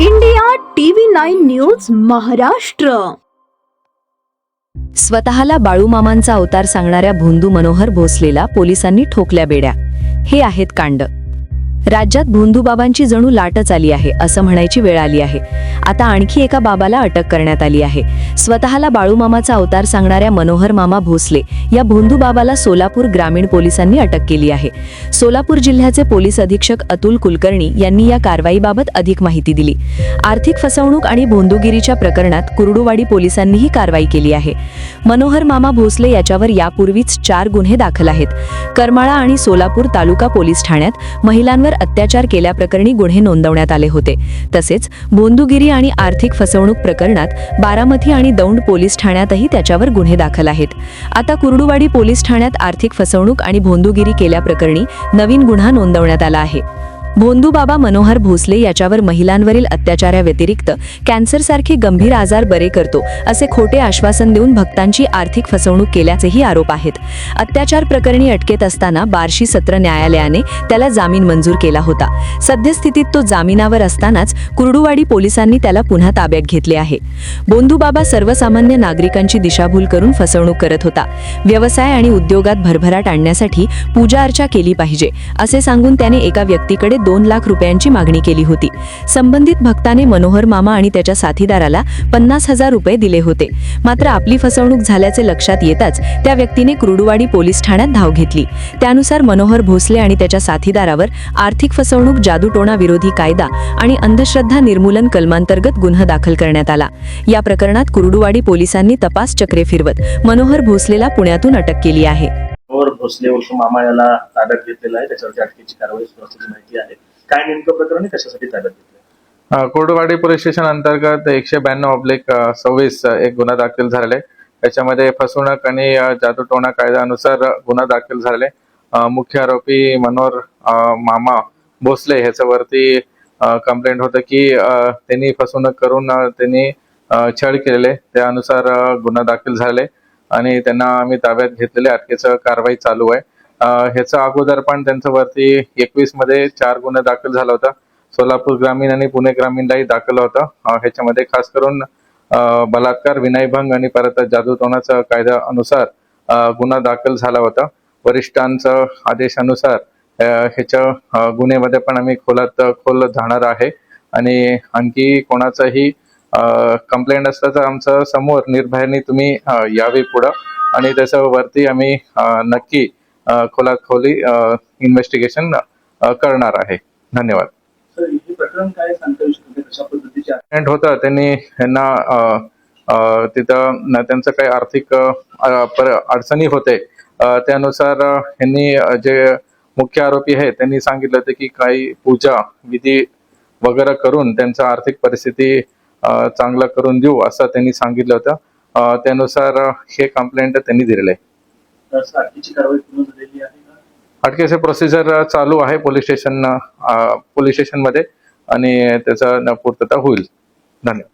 India TV9 news Maharashtra. स्वतःला बाळूमामांचा अवतार सांगणाऱ्या भोंदू मनोहर भोसलेला पोलिसांनी ठोकल्या बेड्या. हे आहेत कांड. राज्यात भोंदू बाबांची जणू लाटच आली आहे असं म्हणायची वेळ आली आहे. आता आणखी एका बाबाला अटक करण्यात आली आहे. स्वतःला बाळूमामाचा अवतार सांगणाऱ्या मनोहर मामा भोसले या भोंदू बाबाला सोलापूर ग्रामीण पोलिसांनी अटक केली आहे. सोलापूर जिल्ह्याचे पोलीस अधीक्षक अतुल कुलकर्णी यांनी या कारवाईबाबत अधिक माहिती दिली. आर्थिक फसवणूक आणि भोंदूगिरीच्या प्रकरणात कुर्डुवाडी पोलिसांनी ही कारवाई केली आहे. मनोहर मामा भोसले याच्यावर यापूर्वीच 4 गुन्हे दाखल आहेत. करमाळा आणि सोलापूर तालुका पोलीस ठाण्यात महिलांवर अत्याचार केल्याप्रकरणी गुन्हे नोंदवण्यात आले होते. तसेच भोंदूगिरी आणि आर्थिक फसवणूक प्रकरणात बारामती आणि दौंड पोलीस ठाण्यातही त्याच्यावर गुन्हे दाखल आहेत. आता कुर्डुवाडी पोलीस ठाण्यात आर्थिक फसवणूक आणि भोंदूगिरी केल्याप्रकरणी नवीन गुन्हा नोंदवण्यात आला आहे. भोंदू बाबा मनोहर भोसले याच्यावर महिलांवरील अत्याचाराव्यतिरिक्त कॅन्सरसारखे गंभीर आजार बरे करतो असे खोटे आश्वासन देऊन भक्तांची आर्थिक फसवणूक केल्याचेही आरोप आहेत. अत्याचार प्रकरणी अटकेत असताना बार्शी सत्र न्यायालयाने त्याला जामीन मंजूर केला होता. सद्यस्थितीत तो जामिनावर असतानाच कुर्डुवाडी पोलिसांनी त्याला पुन्हा ताब्यात घेतले आहे. भोंदू बाबा सर्वसामान्य नागरिकांची दिशाभूल करून फसवणूक करत होता. व्यवसाय आणि उद्योगात भरभराट आणण्यासाठी पूजा अर्चा केली पाहिजे असे सांगून त्याने एका व्यक्तीकडे 2 लाख रुपयांची मागणी केली होती. संबंधित भक्ताने मनोहर मामा आणि त्याच्या साथीदाराला 50,000 रुपये दिले होते. मात्र आपली फसवणूक झाल्याचे लक्षात येताच त्या व्यक्तीने कुर्डुवाडी पोलीस ठाण्यात धाव घेतली. त्यानुसार मनोहर भोसले आणि त्याच्या साथीदारावर आर्थिक फसवणूक, जादूटोणा विरोधी कायदा आणि अंधश्रद्धा निर्मूलन कलमांतर्गत गुन्हा दाखल करण्यात आला. या प्रकरणात कुर्डुवाडी पोलिसांनी तपास चक्रे फिरवत मनोहर भोसलेला पुण्यातून अटक केली आहे. मनोहर भोसले उर्फ मामा याला ताब्यात घेतलेला आहे. त्याच्यावरती अटकेची कारवाई सुरू असल्याची माहिती आहे. काय नेमकं प्रकरण आहे, कशासाठी ताब्यात घेतलं? कुर्डुवाडी पोलीस स्टेशन अंतर्गत 192/26 एक गुन्हा दाखल झालेला आहे. त्याच्यामध्ये फसवणूक आणि जादूटोणा कायद्यानुसार गुन्हा दाखल झालेला आहे. मुख्य आरोपी मनोहर मामा भोसले ह्याच्यावरती कंप्लेंट होतं की त्यांनी फसवणूक करून त्यांनी छळ केलेले. त्यानुसार गुन्हा दाखल झाले आणि त्यांना आम्ही ताब्यात घेतलेले. अटकेचं कारवाई चालू आहे. ह्याचा अगोदर पण त्यांच्यावरती 21 मध्ये 4 गुन्हे दाखल झाला होता. सोलापूर ग्रामीण आणि पुणे ग्रामीणलाही दाखल होता. ह्याच्यामध्ये खास करून बलात्कार, विनयभंग आणि परत जादूटोणाच्या कायद्यानुसार गुन्हा दाखल झाला होता. वरिष्ठांच्या आदेशानुसार ह्याच्या गुन्ह्यामध्ये पण आम्ही खोल जाणार आहे आणि आणखी कोणाचाही कंप्लेंट असलं तर आमच्या समोर निर्भयाने तुम्ही यावे पुढं आणि त्याच्यावरती आम्ही नक्की खोलात खोली इन्व्हेस्टिगेशन करणार आहे. धन्यवाद. हे प्रकरण काय सांगता येऊ शकते? कशा पद्धतीचे होतं त्यांनी यांना तिथं त्यांचं काही आर्थिक अडचणी होते. त्यानुसार यांनी जे मुख्य आरोपी आहे त्यांनी सांगितलं होतं की काही पूजा विधी वगैरे करून त्यांचं आर्थिक परिस्थिती चांगलं करून देऊ असं त्यांनी सांगितलं होतं. त्यानुसार हे कंप्लेंट त्यांनी दिलेलं आहे. अटकेची कारवाई पूर्ण झालेली आहे का? अटकेचे प्रोसिजर चालू आहे पोलीस स्टेशन मध्ये आणि त्याचा पूर्तता होईल. धन्यवाद.